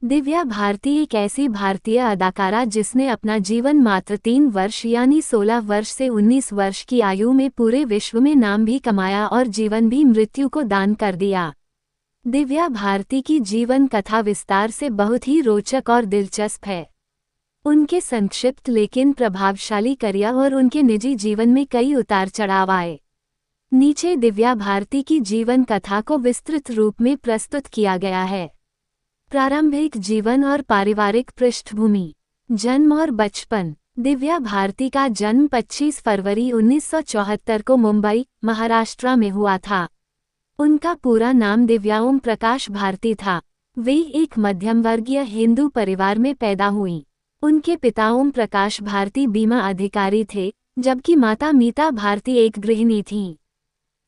दिव्या भारती एक ऐसी भारतीय अदाकारा जिसने अपना जीवन मात्र 3 वर्ष यानी 16 वर्ष से 19 वर्ष की आयु में पूरे विश्व में नाम भी कमाया और जीवन भी मृत्यु को दान कर दिया। दिव्या भारती की जीवन कथा विस्तार से बहुत ही रोचक और दिलचस्प है। उनके संक्षिप्त लेकिन प्रभावशाली करियर और उनके निजी जीवन में कई उतार चढ़ाव आए। नीचे दिव्या भारती की जीवन कथा को विस्तृत रूप में प्रस्तुत किया गया है। प्रारंभिक जीवन और पारिवारिक पृष्ठभूमि। जन्म और बचपन। दिव्या भारती का जन्म 25 फरवरी 1974 को मुंबई, महाराष्ट्र में हुआ था। उनका पूरा नाम दिव्या ओम प्रकाश भारती था। वे एक मध्यम वर्गीय हिंदू परिवार में पैदा हुईं। उनके पिता ओम प्रकाश भारती बीमा अधिकारी थे, जबकि माता मीता भारती एक गृहिणी थीं।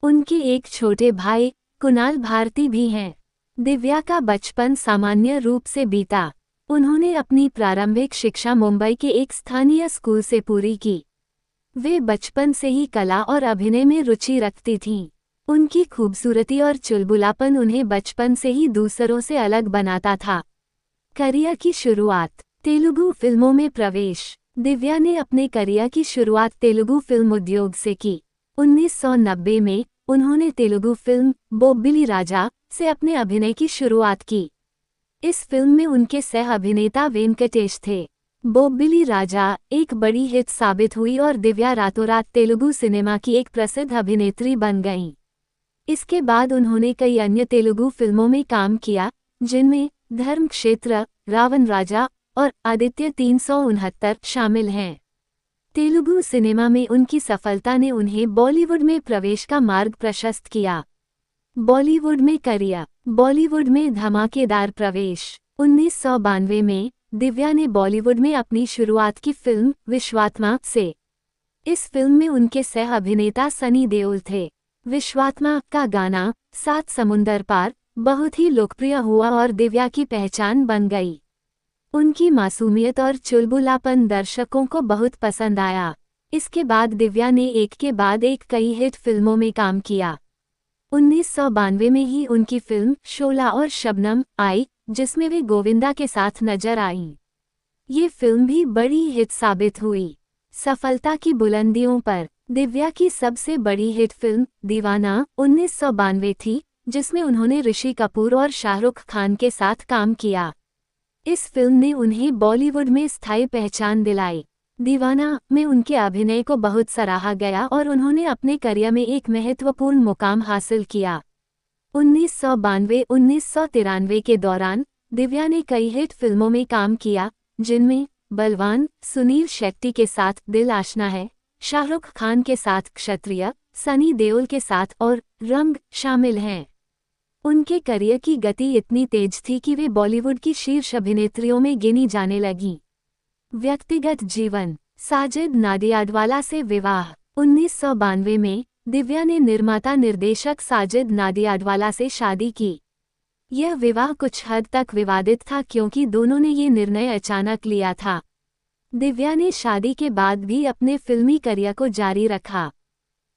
उनके एक छोटे भाई, कुणाल भारती भी हैं। दिव्या का बचपन सामान्य रूप से बीता। उन्होंने अपनी प्रारंभिक शिक्षा मुंबई के एक स्थानीय स्कूल से पूरी की। वे बचपन से ही कला और अभिनय में रुचि रखती थीं। उनकी खूबसूरती और चुलबुलापन उन्हें बचपन से ही दूसरों से अलग बनाता था। करियर की शुरुआत। तेलुगु फिल्मों में प्रवेश। दिव्या ने अपने करियर की शुरुआत तेलुगु फिल्म उद्योग से की। 1990 में उन्होंने तेलुगु फिल्म बोब्बिली राजा से अपने अभिनय की शुरुआत की। इस फिल्म में उनके सह अभिनेता वेंकटेश थे। बोब्बिली राजा एक बड़ी हिट साबित हुई और दिव्या रातों रात तेलुगु सिनेमा की एक प्रसिद्ध अभिनेत्री बन गईं। इसके बाद उन्होंने कई अन्य तेलुगु फिल्मों में काम किया, जिनमें धर्मक्षेत्र, रावण राजा और आदित्य 369 शामिल हैं। तेलुगु सिनेमा में उनकी सफलता ने उन्हें बॉलीवुड में प्रवेश का मार्ग प्रशस्त किया। बॉलीवुड में करियर। बॉलीवुड में धमाकेदार प्रवेश। 1992 में दिव्या ने बॉलीवुड में अपनी शुरुआत की फिल्म विश्वात्मा से। इस फिल्म में उनके सह अभिनेता सनी देओल थे। विश्वात्मा का गाना सात समुंदर पार बहुत ही लोकप्रिय हुआ और दिव्या की पहचान बन गई। उनकी मासूमियत और चुलबुलापन दर्शकों को बहुत पसंद आया। इसके बाद दिव्या ने एक के बाद एक कई हिट फिल्मों में काम किया। 1992 में ही उनकी फिल्म शोला और शबनम आई, जिसमें वे गोविंदा के साथ नजर आईं। ये फिल्म भी बड़ी हिट साबित हुई। सफलता की बुलंदियों पर। दिव्या की सबसे बड़ी हिट फिल्म दीवाना 1992 थी, जिसमें उन्होंने ऋषि कपूर और शाहरुख खान के साथ काम किया। इस फिल्म ने उन्हें बॉलीवुड में स्थायी पहचान दिलाई। दीवाना में उनके अभिनय को बहुत सराहा गया और उन्होंने अपने करियर में एक महत्वपूर्ण मुकाम हासिल किया। 1992-1993 के दौरान दिव्या ने कई हिट फिल्मों में काम किया, जिनमें बलवान, सुनील शेट्टी के साथ दिल आशना है, शाहरुख खान के साथ क्षत्रिय, सनी देओल के साथ और रंग शामिल हैं। उनके करियर की गति इतनी तेज थी कि वे बॉलीवुड की शीर्ष अभिनेत्रियों में गिनी जाने लगीं। व्यक्तिगत जीवन। साजिद नाडियाडवाला से विवाह। 1992 में दिव्या ने निर्माता निर्देशक साजिद नाडियाडवाला से शादी की। यह विवाह कुछ हद तक विवादित था क्योंकि दोनों ने ये निर्णय अचानक लिया था। दिव्या ने शादी के बाद भी अपने फिल्मी करियर को जारी रखा।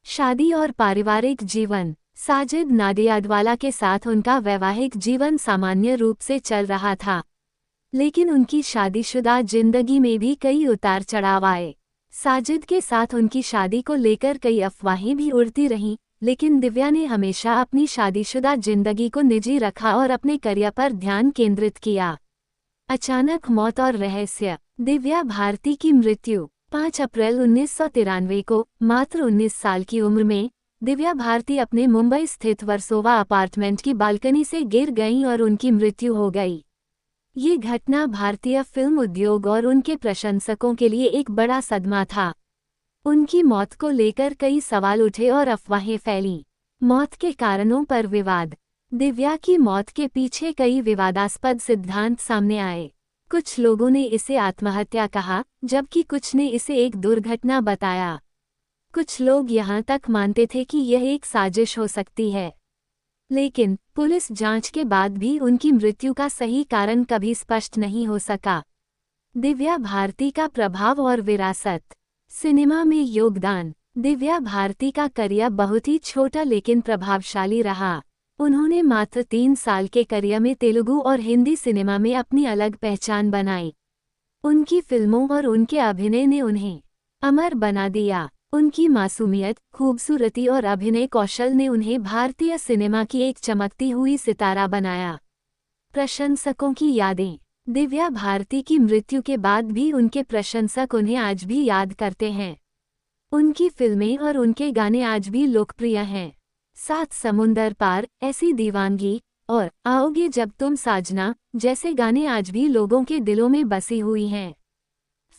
शादी और पारिवारिक जीवन। साजिद नाडियाडवाला के साथ उनका वैवाहिक जीवन सामान्य रूप से चल रहा था, लेकिन उनकी शादीशुदा जिंदगी में भी कई उतार चढ़ाव आए। साजिद के साथ उनकी शादी को लेकर कई अफवाहें भी उड़ती रहीं, लेकिन दिव्या ने हमेशा अपनी शादीशुदा जिंदगी को निजी रखा और अपने करियर पर ध्यान केंद्रित किया। अचानक मौत और रहस्य। दिव्या भारती की मृत्यु। 5 अप्रैल 1993 को मात्र 19 साल की उम्र में दिव्या भारती अपने मुंबई स्थित वर्सोवा अपार्टमेंट की बालकनी से गिर गईं और उनकी मृत्यु हो गई। ये घटना भारतीय फिल्म उद्योग और उनके प्रशंसकों के लिए एक बड़ा सदमा था। उनकी मौत को लेकर कई सवाल उठे और अफवाहें फैलीं। मौत के कारणों पर विवाद। दिव्या की मौत के पीछे कई विवादास्पद सिद्धांत सामने आए। कुछ लोगों ने इसे आत्महत्या कहा, जबकि कुछ ने इसे एक दुर्घटना बताया। कुछ लोग यहाँ तक मानते थे कि यह एक साजिश हो सकती है, लेकिन पुलिस जांच के बाद भी उनकी मृत्यु का सही कारण कभी स्पष्ट नहीं हो सका। दिव्या भारती का प्रभाव और विरासत। सिनेमा में योगदान। दिव्या भारती का करियर बहुत ही छोटा लेकिन प्रभावशाली रहा। उन्होंने मात्र 3 साल के करियर में तेलुगु और हिंदी सिनेमा में अपनी अलग पहचान बनाई। उनकी फिल्मों और उनके अभिनय ने उन्हें अमर बना दिया। उनकी मासूमियत, खूबसूरती और अभिनय कौशल ने उन्हें भारतीय सिनेमा की एक चमकती हुई सितारा बनाया। प्रशंसकों की यादें। दिव्या भारती की मृत्यु के बाद भी उनके प्रशंसक उन्हें आज भी याद करते हैं। उनकी फिल्में और उनके गाने आज भी लोकप्रिय हैं। सात समुंदर पार, ऐसी दीवानगी और आओगे जब तुम साजना जैसे गाने आज भी लोगों के दिलों में बसी हुई हैं।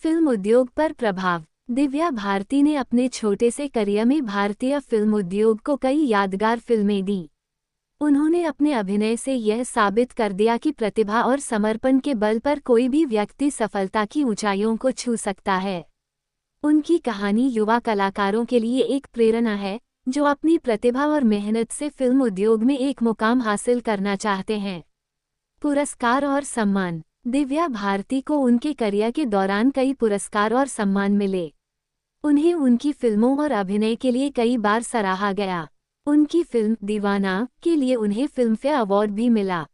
फिल्म उद्योग पर प्रभाव। दिव्या भारती ने अपने छोटे से करियर में भारतीय फिल्म उद्योग को कई यादगार फिल्में दी। उन्होंने अपने अभिनय से यह साबित कर दिया कि प्रतिभा और समर्पण के बल पर कोई भी व्यक्ति सफलता की ऊंचाइयों को छू सकता है। उनकी कहानी युवा कलाकारों के लिए एक प्रेरणा है, जो अपनी प्रतिभा और मेहनत से फिल्म उद्योग में एक मुकाम हासिल करना चाहते हैं। पुरस्कार और सम्मान। दिव्या भारती को उनके करियर के दौरान कई पुरस्कार और सम्मान मिले। उन्हें उनकी फिल्मों और अभिनय के लिए कई बार सराहा गया। उनकी फिल्म दीवाना के लिए उन्हें फिल्मफेयर अवार्ड भी मिला।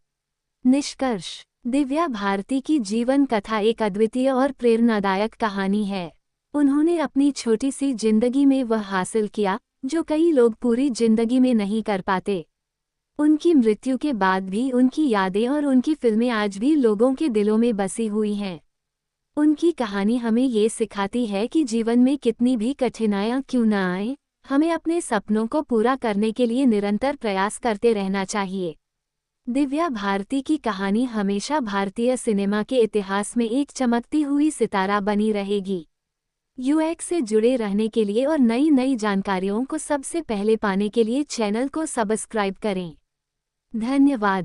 निष्कर्ष। दिव्या भारती की जीवन कथा एक अद्वितीय और प्रेरणादायक कहानी है। उन्होंने अपनी छोटी सी जिंदगी में वह हासिल किया जो कई लोग पूरी जिंदगी में नहीं कर पाते। उनकी मृत्यु के बाद भी उनकी यादें और उनकी फिल्में आज भी लोगों के दिलों में बसी हुई हैं। उनकी कहानी हमें ये सिखाती है कि जीवन में कितनी भी कठिनाइयां क्यों न आए, हमें अपने सपनों को पूरा करने के लिए निरंतर प्रयास करते रहना चाहिए। दिव्या भारती की कहानी हमेशा भारतीय सिनेमा के इतिहास में एक चमकती हुई सितारा बनी रहेगी। यूएक्स से जुड़े रहने के लिए और नई नई जानकारियों को सबसे पहले पाने के लिए चैनल को सब्सक्राइब करें। धन्यवाद।